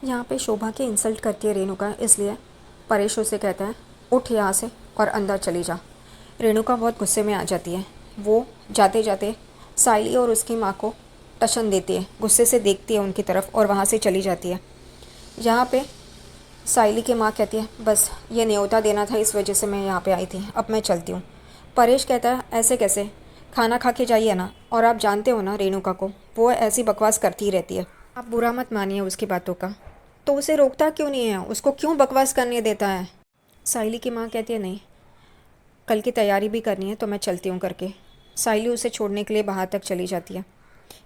यहाँ पे शोभा के इंसल्ट करती है रेणुका, इसलिए परेश उसे कहता है उठ यहाँ से और अंदर चली जा। रेणुका बहुत गुस्से में आ जाती है। वो जाते जाते सायली और उसकी माँ को टशन देती है, गुस्से से देखती है उनकी तरफ और वहाँ से चली जाती है। यहाँ पे सायली की माँ कहती है बस ये न्योता देना था, इस वजह से मैं यहाँ पे आई थी, अब मैं चलती हूँ। परेश कहता है ऐसे कैसे, खाना खा के जाइए ना, और आप जानते हो ना रेणुका को, वो ऐसी बकवास करती ही रहती है, आप बुरा मत मानिए उसकी बातों का। तो उसे रोकता क्यों नहीं है, उसको क्यों बकवास करने देता है। सायली की माँ कहती है नहीं, कल की तैयारी भी करनी है तो मैं चलती हूँ करके। सायली उसे छोड़ने के लिए बाहर तक चली जाती है।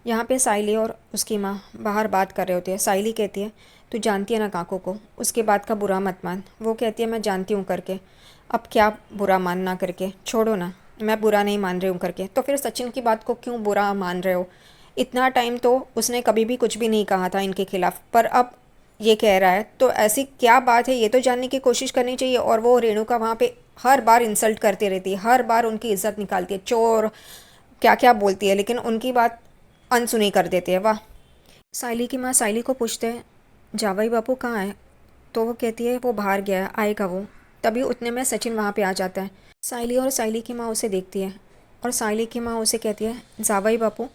यहाँ पे सायली और उसकी माँ बाहर बात कर रहे होते हैं। सायली कहती है तू जानती है ना काको को, उसके बात का बुरा मत मान। वो कहती है मैं जानती हूँ करके, अब क्या बुरा मानना करके, छोड़ो ना, मैं बुरा नहीं मान रही हूँ करके। तो फिर सचिन की बात को क्यों बुरा मान रहे हो, इतना टाइम तो उसने कभी भी कुछ भी नहीं कहा था इनके खिलाफ़, पर अब ये कह रहा है तो ऐसी क्या बात है, ये तो जानने की कोशिश करनी चाहिए। और वो रेणुका वहाँ पे हर बार इंसल्ट करती रहती है, हर बार उनकी इज्जत निकालती है, चोर क्या क्या बोलती है, लेकिन उनकी बात अनसुनी कर देती है। वाह। सायली की माँ सायली को पूछते हैं जावाई बापू कहाँ है, तो वो कहती है वो बाहर गया है, आएगा वो। तभी उतने में सचिन वहाँ पे आ जाता है। सायली और सायली की माँ उसे देखती है और सायली की माँ उसे कहती है जावाई बापू,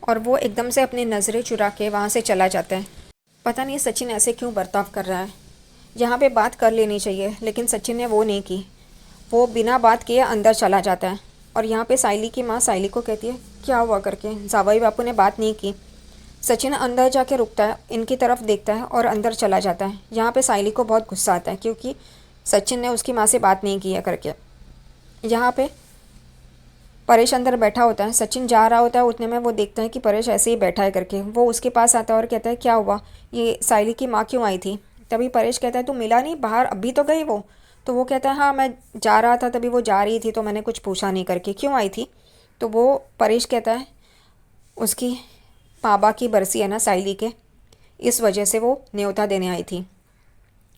और वो एकदम से अपनी नज़रें चुरा के वहाँ से चला जाता है। पता नहीं सचिन ऐसे क्यों बर्ताव कर रहा है, यहाँ पे बात कर लेनी चाहिए, लेकिन सचिन ने वो नहीं की। वो बिना बात किए अंदर चला जाता है। और यहाँ पे सायली की माँ सायली को कहती है क्या हुआ करके, जावाई बापू ने बात नहीं की। सचिन अंदर जाके रुकता है, इनकी तरफ देखता है और अंदर चला जाता है। यहाँ पे सायली को बहुत गुस्सा आता है क्योंकि सचिन ने उसकी माँ से बात नहीं की है करके। यहाँ पे परेश अंदर बैठा होता है, सचिन जा रहा होता है, उतने में वो देखता है कि परेश ऐसे ही बैठा है करके। वो उसके पास आता है और कहता है क्या हुआ, ये सायली की माँ क्यों आई थी। तभी परेश कहता है तू मिला नहीं बाहर, अभी तो गई वो। तो वो कहता है हाँ मैं जा रहा था, तभी वो जा रही थी तो मैंने कुछ पूछा नहीं करके, क्यों आई थी। तो वो परेश कहता है उसकी पापा की बरसी है ना सायली के, इस वजह से वो न्योता देने आई थी।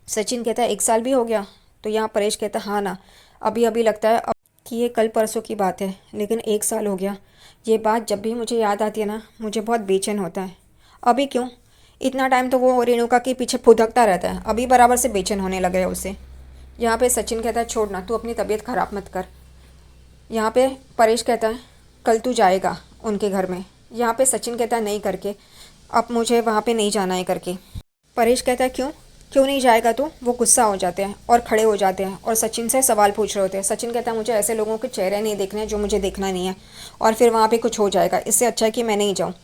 सचिन कहता है 1 साल भी हो गया। तो यहाँ परेश कहता है हाँ ना, अभी अभी लगता है कि ये कल परसों की बात है, लेकिन 1 साल हो गया। ये बात जब भी मुझे याद आती है ना, मुझे बहुत बेचैन होता है। अभी क्यों, इतना टाइम तो वो रेणुका के पीछे फुदकता रहता है, अभी बराबर से बेचैन होने लगे है उसे। यहाँ पे सचिन कहता है छोड़ना, तू अपनी तबीयत ख़राब मत कर। यहाँ पे परेश कहता है कल तू जाएगा उनके घर में। यहाँ पे सचिन कहता है नहीं करके, अब मुझे वहाँ पे नहीं जाना है करके। परेश कहता है क्यों, क्यों नहीं जाएगा तू। वो गुस्सा हो जाते हैं और खड़े हो जाते हैं और सचिन से सवाल पूछ रहे होते हैं। सचिन कहता है मुझे ऐसे लोगों के चेहरे नहीं देखने जो मुझे देखना नहीं है, और फिर वहाँ पे कुछ हो जाएगा, इससे अच्छा है कि मैं नहीं जाऊँ।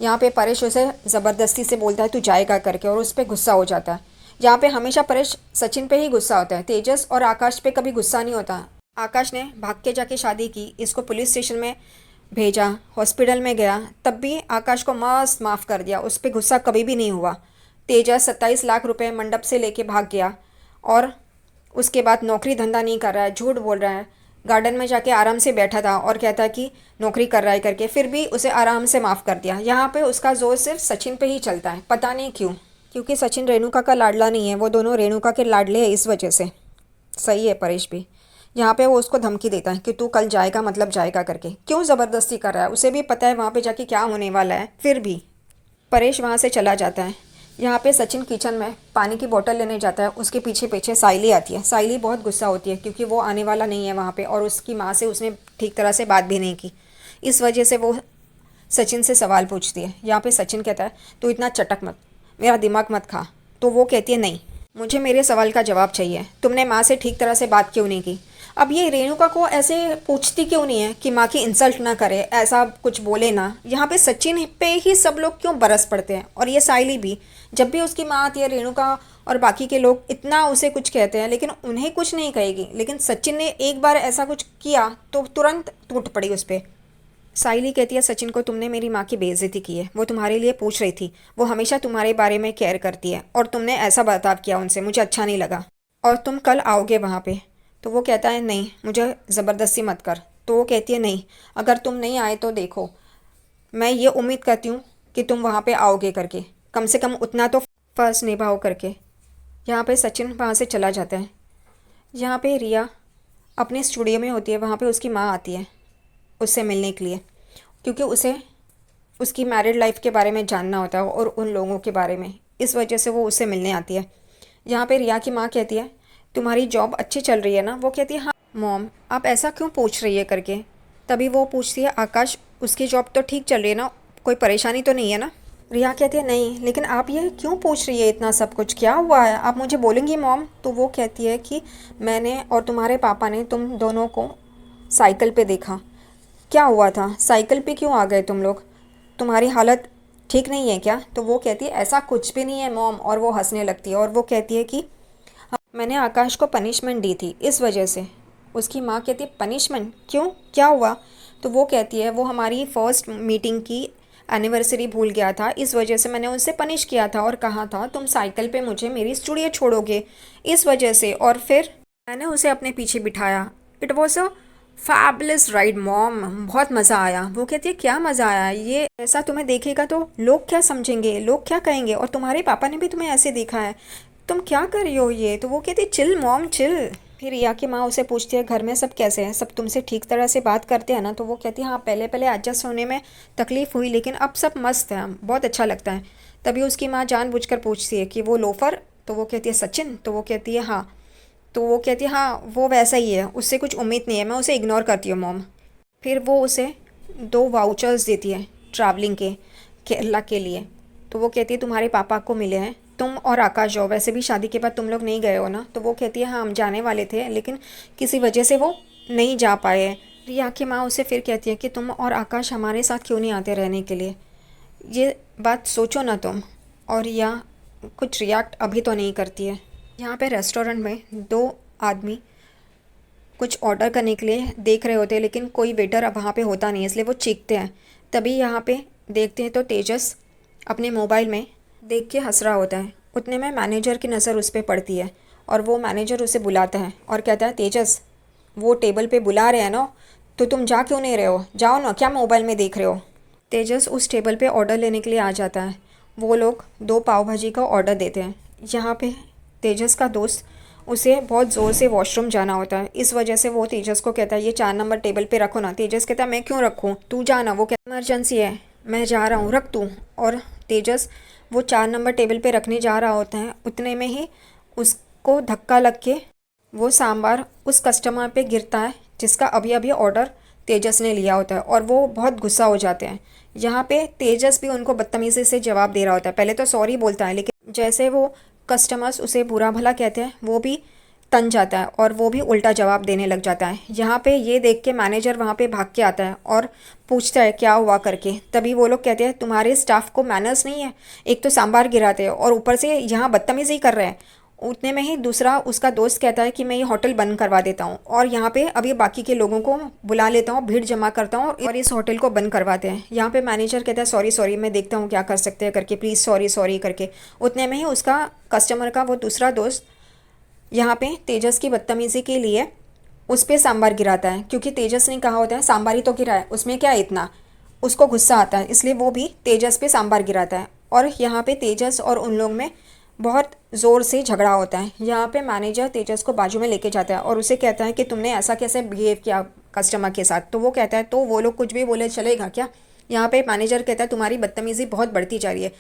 यहाँ पे परेश उसे ज़बरदस्ती से बोलता है तू जाएगा करके, और उस पर गुस्सा हो जाता है। यहाँ पे हमेशा परेश सचिन पे ही गुस्सा होता है, तेजस और आकाश पे कभी गुस्सा नहीं होता। आकाश ने भाग के जाके शादी की, इसको पुलिस स्टेशन में भेजा, हॉस्पिटल में गया, तब भी आकाश को मस्त माफ़ कर दिया, उस पर गुस्सा कभी भी नहीं हुआ। तेजस 27 लाख रुपए मंडप से लेके भाग गया, और उसके बाद नौकरी धंधा नहीं कर रहा है, झूठ बोल रहा है, गार्डन में जाके आराम से बैठा था और कहता है कि नौकरी कर रहा है करके, फिर भी उसे आराम से माफ़ कर दिया। यहाँ पे उसका जोर सिर्फ सचिन पे ही चलता है, पता नहीं क्यों, क्योंकि सचिन रेणुका का लाडला नहीं है, वो दोनों रेणुका के लाडले हैं, इस वजह से। सही है परेश भी। यहाँ पे वो उसको धमकी देता है कि तू कल जाएगा मतलब जाएगा करके, क्यों ज़बरदस्ती कर रहा है, उसे भी पता है वहाँ पे जाके क्या होने वाला है, फिर भी परेश वहाँ से चला जाता है। यहाँ पे सचिन किचन में पानी की बोतल लेने जाता है, उसके पीछे पीछे सायली आती है। सायली बहुत गुस्सा होती है क्योंकि वो आने वाला नहीं है वहाँ पे, और उसकी माँ से उसने ठीक तरह से बात भी नहीं की, इस वजह से वो सचिन से सवाल पूछती है। यहाँ पे सचिन कहता है तू इतना चटक मत, मेरा दिमाग मत खा। तो वो कहती है नहीं, मुझे मेरे सवाल का जवाब चाहिए, तुमने माँ से ठीक तरह से बात क्यों नहीं की। अब ये रेणुका को ऐसे पूछती क्यों नहीं है कि माँ की इंसल्ट ना करे, ऐसा कुछ बोले ना। यहाँ पे सचिन पे ही सब लोग क्यों बरस पड़ते हैं, और ये सायली भी, जब भी उसकी माँ आती है रेणुका और बाकी के लोग इतना उसे कुछ कहते हैं, लेकिन उन्हें कुछ नहीं कहेगी, लेकिन सचिन ने एक बार ऐसा कुछ किया तो तुरंत टूट पड़ी उस पर। सायली कहती है सचिन को तुमने मेरी माँ की बेइज्जती की है, वो तुम्हारे लिए पूछ रही थी, वो हमेशा तुम्हारे बारे में केयर करती है, और तुमने ऐसा बर्ताव किया उनसे, मुझे अच्छा नहीं लगा, और तुम कल आओगे वहाँ पे। तो वो कहता है नहीं, मुझे ज़बरदस्ती मत कर। तो वो कहती है नहीं, अगर तुम नहीं आए तो देखो, मैं ये उम्मीद करती हूँ कि तुम वहाँ पे आओगे करके, कम से कम उतना तो फ़र्ज़ निभाओ करके। यहाँ पे सचिन वहाँ से चला जाता है। यहाँ पे रिया अपने स्टूडियो में होती है, वहाँ पे उसकी माँ आती है उससे मिलने के लिए, क्योंकि उसे उसकी मैरिड लाइफ के बारे में जानना होता है और उन लोगों के बारे में, इस वजह से वो उससे मिलने आती है। यहाँ पे रिया की माँ कहती है तुम्हारी जॉब अच्छी चल रही है ना? वो कहती है हाँ मॉम, आप ऐसा क्यों पूछ रही है करके। तभी वो पूछती है आकाश उसकी जॉब तो ठीक चल रही है ना, कोई परेशानी तो नहीं है ना? रिया कहती है नहीं, लेकिन आप ये क्यों पूछ रही है इतना सब कुछ, क्या हुआ है, आप मुझे बोलेंगी मॉम? तो वो कहती है कि मैंने और तुम्हारे पापा ने तुम दोनों को साइकिल पे देखा। क्या हुआ था, साइकिल पे क्यों आ गए तुम लोग, तुम्हारी हालत ठीक नहीं है क्या? तो वो कहती है ऐसा कुछ भी नहीं है मॉम, और वो हंसने लगती है और वो कहती है कि मैंने आकाश को पनिशमेंट दी थी इस वजह से। उसकी माँ कहती है पनिशमेंट क्यों, क्या हुआ? तो वो कहती है वो हमारी फर्स्ट मीटिंग की एनिवर्सरी भूल गया था, इस वजह से मैंने उसे पनिश किया था और कहा था तुम साइकिल पे मुझे मेरी स्टूडियो छोड़ोगे, इस वजह से। और फिर मैंने उसे अपने पीछे बिठाया। It was a fabulous ride mom, बहुत मज़ा आया। वो कहती है क्या मज़ा आया, ये ऐसा तुम्हें देखेगा तो लोग क्या समझेंगे, लोग क्या कहेंगे, और तुम्हारे पापा ने भी तुम्हें ऐसे देखा है, तुम क्या कर रही हो ये? तो वो कहती है चिल मॉम चिल। फिर रिया की माँ उसे पूछती है घर में सब कैसे हैं, सब तुमसे ठीक तरह से बात करते हैं ना? तो वो कहती है हाँ पहले पहले एडजस्ट होने में तकलीफ़ हुई, लेकिन अब सब मस्त है, बहुत अच्छा लगता है। तभी उसकी माँ जानबूझकर पूछती है कि वो लोफर? तो वो कहती है सचिन? तो वो कहती है हाँ। तो वो कहती है हाँ वो वैसा ही है, उससे कुछ उम्मीद नहीं है, मैं उसे इग्नोर करती हूँ मॉम। फिर वो उसे 2 वाउचर्स देती है ट्रैवलिंग के, केरला के लिए। तो वो कहती है तुम्हारे पापा को मिले हैं, तुम और आकाश जाओ, वैसे भी शादी के बाद तुम लोग नहीं गए हो ना? तो वो कहती है हाँ हम जाने वाले थे, लेकिन किसी वजह से वो नहीं जा पाए हैं। रिया की माँ उसे फिर कहती है कि तुम और आकाश हमारे साथ क्यों नहीं आते रहने के लिए, ये बात सोचो ना तुम। और रिया कुछ रिएक्ट अभी तो नहीं करती है। यहाँ पे रेस्टोरेंट में 2 आदमी कुछ ऑर्डर करने के लिए देख रहे होते हैं, लेकिन कोई वेटर अब वहाँ पे होता नहीं है, इसलिए वो चीखते हैं। तभी यहाँ पे देखते हैं तो तेजस अपने मोबाइल में देख के हंस रहा होता है। उतने में मैनेजर की नज़र उस पर पड़ती है और वो मैनेजर उसे बुलाता है और कहता है तेजस वो टेबल पे बुला रहे हैं ना, तो तुम जा क्यों नहीं रहे हो, जाओ ना, क्या मोबाइल में देख रहे हो? तेजस उस टेबल पे ऑर्डर लेने के लिए आ जाता है। वो लोग 2 पाव भाजी का ऑर्डर देते हैं। यहाँ पे तेजस का दोस्त उसे बहुत ज़ोर से वॉशरूम जाना होता है, इस वजह से वो तेजस को कहता है ये 4 नंबर टेबल पे रखो ना। तेजस कहता है मैं क्यों रखूँ, तू जाना। वो कहता है इमरजेंसी है, मैं जा रहा हूँ, रख तू। और तेजस वो 4 नंबर टेबल पे रखने जा रहा होता है, उतने में ही उसको धक्का लग के वो सांभर उस कस्टमर पे गिरता है जिसका अभी अभी ऑर्डर तेजस ने लिया होता है, और वो बहुत गुस्सा हो जाते हैं। यहाँ पे तेजस भी उनको बदतमीज़ी से जवाब दे रहा होता है, पहले तो सॉरी बोलता है, लेकिन जैसे वो कस्टमर्स उसे बुरा भला कहते हैं वो भी तन जाता है और वो भी उल्टा जवाब देने लग जाता है। यहाँ पे ये देख के मैनेजर वहाँ पे भाग के आता है और पूछता है क्या हुआ करके। तभी वो लोग कहते हैं तुम्हारे स्टाफ को मैनर्स नहीं है, एक तो सांभर गिराते हैं और ऊपर से यहाँ बदतमीज़ी कर रहे हैं। उतने में ही दूसरा उसका दोस्त कहता है कि मैं ये होटल बंद करवा देता हूँ और यहाँ पे अभी बाकी के लोगों को बुला लेता हूँ, भीड़ जमा करता हूँ और इस होटल को बंद करवाते हैं। यहाँ पे मैनेजर कहता है सॉरी सॉरी, मैं देखता हूँ क्या कर सकते हैं करके, प्लीज़ सॉरी सॉरी करके। उतने में ही उसका कस्टमर का वो दूसरा दोस्त यहाँ पे तेजस की बदतमीज़ी के लिए उस पर सांभर गिराता है, क्योंकि तेजस ने कहा होता है सांभर ही तो गिरा है, उसमें क्या इतना। उसको गुस्सा आता है, इसलिए वो भी तेजस पे सांभर गिराता है और यहाँ पे तेजस और उन लोग में बहुत ज़ोर से झगड़ा होता है। यहाँ पे मैनेजर तेजस को बाजू में लेके जाता है और उसे कहता है कि तुमने ऐसा कैसे बिहेव किया कस्टमर के साथ? तो वो कहता है तो वो लोग कुछ भी बोले चलेगा क्या? यहाँ पे मैनेजर कहता है तुम्हारी बदतमीज़ी बहुत बढ़ती जा रही है,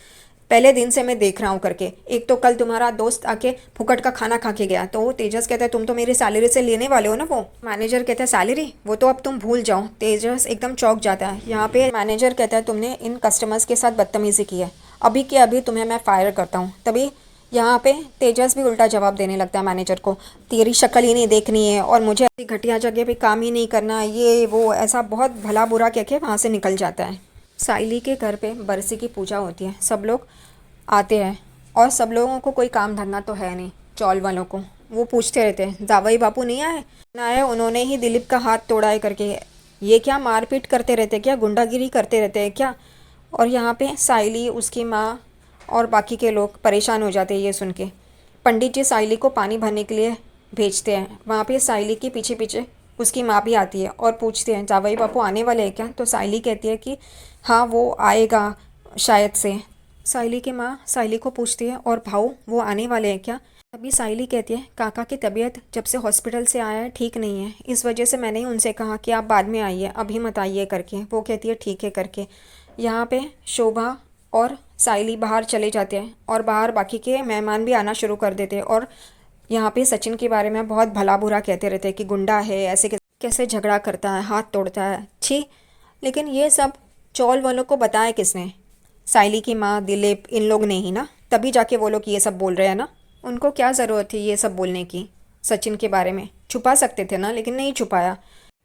पहले दिन से मैं देख रहा हूँ करके। एक तो कल तुम्हारा दोस्त आके फुकट का खाना खा के गया, तो वो तेजस कहता है तुम तो मेरी सैलरी से लेने वाले हो ना। वो मैनेजर कहता है सैलरी वो तो अब तुम भूल जाओ। तेजस एकदम चौंक जाता है। यहाँ पे मैनेजर कहता है तुमने इन कस्टमर्स के साथ बदतमीज़ी की है, अभी के अभी तुम्हें मैं फायर करता हूँ। तभी यहाँ पे तेजस भी उल्टा जवाब देने लगता है मैनेजर को, तेरी शक्ल ही नहीं देखनी है और मुझे ऐसी घटिया जगह पे काम ही नहीं करना, ये वो ऐसा बहुत भला बुरा कह के वहाँ से निकल जाता है। साइली के घर पे बरसी की पूजा होती है, सब लोग आते हैं और सब लोगों को कोई काम धंधा तो है नहीं। चौल वालों को वो पूछते रहते हैं जावई बापू नहीं आए, ना आए, उन्होंने ही दिलीप का हाथ तोड़ा है करके। ये क्या मारपीट करते रहते हैं क्या, गुंडागिरी करते रहते हैं क्या? और यहाँ पे साइली, उसकी माँ और बाकी के लोग परेशान हो जाते हैं ये सुन के। पंडित जी साइली को पानी भरने के लिए भेजते हैं। वहाँ पे साइली के पीछे पीछे उसकी माँ भी आती है और पूछते हैं जावई बापू आने वाले हैं क्या? तो साइली कहती है कि हाँ वो आएगा शायद से। साइली की माँ साइली को पूछती है और भाऊ वो आने वाले हैं क्या? तभी साइली कहती है काका की तबीयत जब से हॉस्पिटल से आया है ठीक नहीं है, इस वजह से मैंने ही उनसे कहा कि आप बाद में आइए, अभी मत आइए करके। वो कहती है ठीक है करके। यहाँ पे शोभा और साइली बाहर चले जाते हैं और बाहर बाकी के मेहमान भी आना शुरू कर देते हैं और यहाँ पे सचिन के बारे में बहुत भला बुरा कहते रहते हैं कि गुंडा है, ऐसे कैसे झगड़ा करता है, हाथ तोड़ता है, छी। लेकिन ये सब चौल वालों को बताया किसने? साइली की माँ, दिलीप, इन लोग ने ही ना, तभी जाके वो लोग ये सब बोल रहे हैं ना। उनको क्या ज़रूरत थी ये सब बोलने की? सचिन के बारे में छुपा सकते थे ना, लेकिन नहीं छुपाया।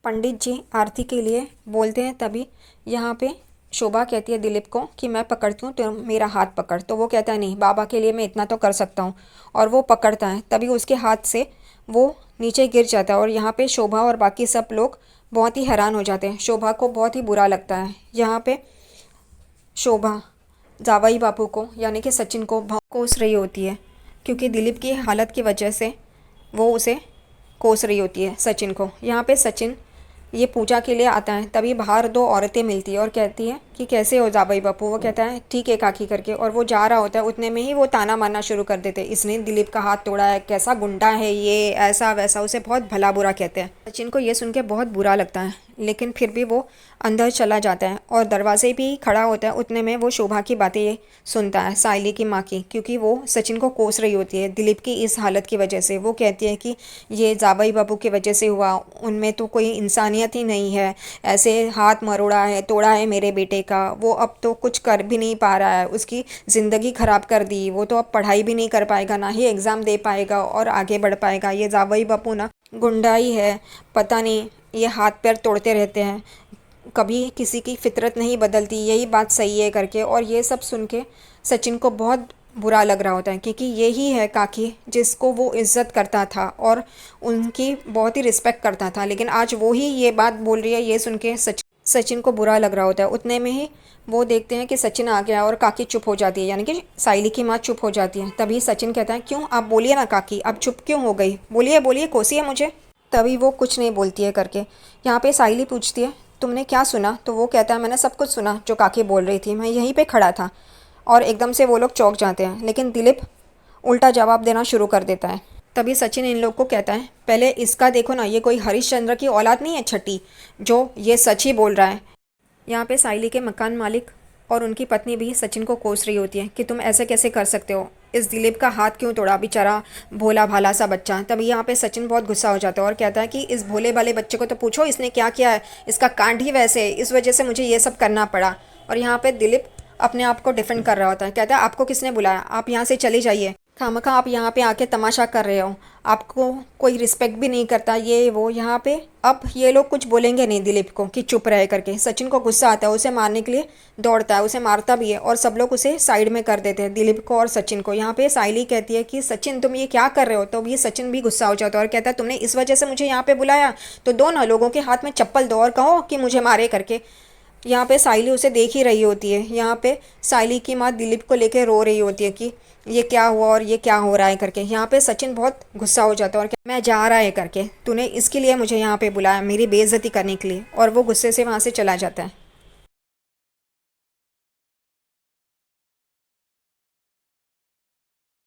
पंडित जी आरती के लिए बोलते हैं, तभी यहाँ पे शोभा कहती है दिलीप को कि मैं पकड़ती हूँ तो मेरा हाथ पकड़। तो वो कहता है नहीं, बाबा के लिए मैं इतना तो कर सकता हूँ। और वो पकड़ता है, तभी उसके हाथ से वो नीचे गिर जाता है और यहाँ पे शोभा और बाकी सब लोग बहुत ही हैरान हो जाते हैं। शोभा को बहुत ही बुरा लगता है। यहाँ पे शोभा जावाई बापू को यानी कि सचिन को कोस रही होती है, क्योंकि दिलीप की हालत की वजह से वो उसे कोस रही होती है सचिन को। यहाँ पे सचिन ये पूजा के लिए आता है, तभी बाहर दो औरतें मिलती है और कहती है कि कैसे हो जाबाई बापू। वो कहता है ठीक है काकी करके, और वो जा रहा होता है, उतने में ही वो ताना मारना शुरू कर देते हैं, इसने दिलीप का हाथ तोड़ा है, कैसा गुंडा है ये, ऐसा वैसा, उसे बहुत भला बुरा कहते हैं। सचिन को ये सुन के बहुत बुरा लगता है, लेकिन फिर भी वो अंदर चला जाता है और दरवाजे भी खड़ा होता है। उतने में वो शोभा की बातें सुनता है, साइली की माँ की, क्योंकि वो सचिन को कोस रही होती है दिलीप की इस हालत की वजह से। वो कहती है कि ये जाबाई बाबू की वजह से हुआ, उनमें तो कोई इंसानियत ही नहीं है, ऐसे हाथ मरोड़ा है, तोड़ा है मेरे बेटे का, वो अब तो कुछ कर भी नहीं पा रहा है, उसकी ज़िंदगी ख़राब कर दी, वो तो अब पढ़ाई भी नहीं कर पाएगा, ना ही एग्ज़ाम दे पाएगा और आगे बढ़ पाएगा। ये जाबाई बापू ना गुंडा ही है, पता नहीं ये हाथ पैर तोड़ते रहते हैं, कभी किसी की फितरत नहीं बदलती, यही बात सही है करके। और ये सब सुन के सचिन को बहुत बुरा लग रहा होता है, क्योंकि यही है काकी जिसको वो इज़्ज़त करता था और उनकी बहुत ही रिस्पेक्ट करता था, लेकिन आज वो ही ये बात बोल रही है। ये सुन के सचिन को बुरा लग रहा होता है। उतने में ही वो देखते हैं कि सचिन आ गया और काकी चुप हो जाती है, यानी कि साइली की माँ चुप हो जाती है। तभी सचिन कहता है क्यों, आप बोलिए ना काकी, अब चुप क्यों हो गई, बोलिए बोलिए, कोसिए मुझे। तभी वो कुछ नहीं बोलती है करके। यहाँ पे साइली पूछती है तुमने क्या सुना? तो वो कहता है मैंने सब कुछ सुना जो काकी बोल रही थी, मैं यहीं पे खड़ा था। और एकदम से वो लोग चौंक जाते हैं, लेकिन दिलीप उल्टा जवाब देना शुरू कर देता है। तभी सचिन इन लोग को कहता है पहले इसका देखो ना, ये कोई हरिश्चंद्र की औलाद नहीं है छठी, जो ये सच ही बोल रहा है। यहाँ पे साइली के मकान मालिक और उनकी पत्नी भी सचिन को कोस रही होती है कि तुम ऐसे कैसे कर सकते हो, इस दिलीप का हाथ क्यों तोड़ा, बेचारा भोला भाला सा बच्चा। तभी यहाँ पे सचिन बहुत गुस्सा हो जाता है और कहता है कि इस भोले भाले बच्चे को तो पूछो इसने क्या किया है, इसका कांड ही वैसे है, इस वजह से मुझे ये सब करना पड़ा। और यहाँ पे दिलीप अपने आप को डिफेंड कर रहा होता है, कहता है आपको किसने बुलाया, आप यहाँ से चली जाइए, खामखा आप यहाँ पे आके तमाशा कर रहे हो, आपको कोई रिस्पेक्ट भी नहीं करता, ये वो। यहाँ पे अब ये लोग कुछ बोलेंगे नहीं दिलीप को कि चुप रहे करके। सचिन को गुस्सा आता है, उसे मारने के लिए दौड़ता है, उसे मारता भी है और सब लोग उसे साइड में कर देते हैं, दिलीप को और सचिन को। यहाँ पे साइली कहती है कि सचिन तुम ये क्या कर रहे हो? तो ये सचिन भी गुस्सा हो जाता है और कहता है तुमने इस वजह से मुझे यहाँ पे बुलाया, तो दो ना लोगों के हाथ में चप्पल दो और कहो कि मुझे मारे करके। यहाँ पे साइली उसे देख ही रही होती है। यहाँ पे साइली की माँ दिलीप को लेकर रो रही होती है कि ये क्या हुआ और ये क्या हो रहा है करके। यहाँ पे सचिन बहुत गुस्सा हो जाता है और मैं जा रहा है करके, तूने इसके लिए मुझे यहाँ पे बुलाया, मेरी बेइज्जती करने के लिए, और वो गुस्से से वहाँ से चला जाता है।